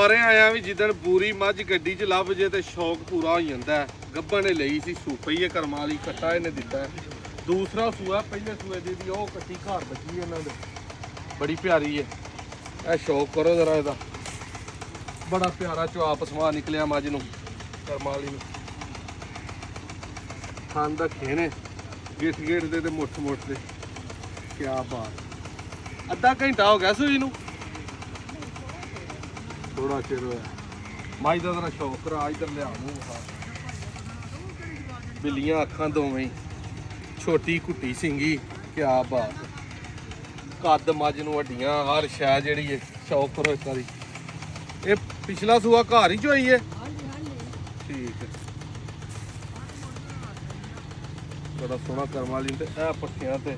ਸਾਰੇ ਆਇਆ ਵੀ ਜਿੱਦਣ ਪੂਰੀ ਮੱਝ ਗੱਡੀ 'ਚ ਲੱਭ ਜੇ ਤੇ ਸ਼ੌਕ ਪੂਰਾ ਹੋ ਜਾਂਦਾ। ਗੱਭਣ ਨੇ ਲਈ ਸੀ ਸੂਪਈ ਕਰਮਾਂ ਵਾਲੀ, ਕੱਟਾ ਇਹਨੇ ਦਿੱਤਾ। ਦੂਸਰਾ ਸੂਆ ਪਹਿਲੇ ਸੂਏ ਦੀ ਉਹ ਕੱਟੀ ਘਰ ਬੱਚੀ ਇਹਨਾਂ ਦੇ, ਬੜੀ ਪਿਆਰੀ ਹੈ। ਇਹ ਸ਼ੌਕ ਕਰੋ ਜਰਾ ਇਹਦਾ, ਬੜਾ ਪਿਆਰਾ ਚੁਆਪ ਸਮਾ ਨਿਕਲਿਆ ਮੱਝ ਨੂੰ ਕਰਮਾਂ ਵਾਲੀ ਨੂੰ। ਖਾਣ ਦਾ ਖੇਨੇ ਗਿੱਠ ਗਿੱਠ ਦੇ ਤੇ ਮੁੱਠ ਮੁੱਠ ਦੇ, ਕਿਆ ਬਾਤ। ਅੱਧਾ ਘੰਟਾ ਹੋ ਗਿਆ ਸੂਈ ਨੂੰ, ਥੋੜਾ ਚਿਰ ਹੋਇਆ। ਮੱਝ ਦਾ ਜਰਾ ਸ਼ੌਕ ਕਰਾ, ਇੱਧਰ ਲਿਆ ਮੂੰਹ ਵਿਖਾ। ਬਿੱਲੀਆਂ ਅੱਖਾਂ ਦੋਵੇਂ ਹੀ, ਛੋਟੀ ਕੁੱਟੀ ਸਿੰਗੀ, ਕਿਆ ਬਾਤ। ਕੱਦ ਮੱਝ ਨੂੰ ਵੱਡੀਆਂ, ਹਰ ਸ਼ੈ ਜਿਹੜੀ ਹੈ ਸ਼ੌਕ ਕਰੋ ਇੱਕ ਵਾਰੀ। ਇਹ ਪਿਛਲਾ ਸੂਆ ਘਰ ਹੀ ਚੋਈ ਹੈ? ਠੀਕ ਹੈ, ਬੜਾ ਸੋਹਣਾ ਕਰਮਾਂ ਵਾਲੀ ਤੇ ਇਹ ਪੱਠਿਆਂ ਤੇ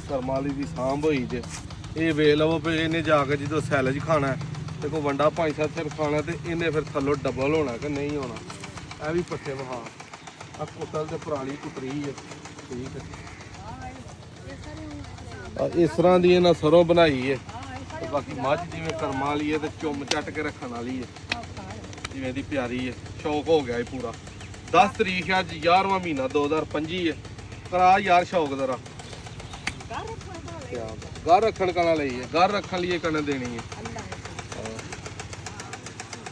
ਕਰਮਾਂ ਵਾਲੀ ਦੀ ਸਾਂਭ ਹੋਈ ਜੇ। ਇਹ ਵੇਖ ਲਵੋ ਵੀ ਇਹਨੇ ਜਾ ਕੇ ਜਦੋਂ ਸੈਲਜ ਖਾਣਾ ਤੇ ਕੋਈ ਵੰਡਾ 5-7 ਸਿਰ ਖਾਣਾ ਤੇ ਇਹਨੇ ਫਿਰ ਥੱਲੋਂ ਡਬਲ ਹੋਣਾ ਕਿ ਨਹੀਂ ਹੋਣਾ। ਇਹ ਵੀ ਪੱਠੇ ਵਹਾ ਆ, ਕੁੱਤਲ ਤੇ ਪੁਰਾਣੀ ਕੁਤਰੀ ਹੈ। ਠੀਕ ਹੈ, ਇਸ ਤਰ੍ਹਾਂ ਦੀ ਇਹਨਾਂ ਸਰੋਂ ਬਣਾਈ ਹੈ। ਬਾਕੀ ਮੱਝ ਜਿਵੇਂ ਕਰਮਾਂ ਵਾਲੀ ਹੈ ਤੇ ਚੁੰਮ ਚੱਟ ਕੇ ਰੱਖਣ ਵਾਲੀ ਹੈ, ਜਿਵੇਂ ਦੀ ਪਿਆਰੀ ਹੈ। ਸ਼ੌਕ ਹੋ ਗਿਆ ਇਹ ਪੂਰਾ। 10 ਤਰੀਕ ਅੱਜ 11ਵਾਂ ਮਹੀਨਾ 2025 ਹੈ। ਕਰਾ ਯਾਰ ਸ਼ੌਕ ਜ਼ਰਾ। ਘਰ ਰੱਖਣ ਕਣਾ ਲਈ ਹੈ, ਘਰ ਰੱਖਣ ਲਈ ਕਣਾ ਦੇਣੀ ਹੈ।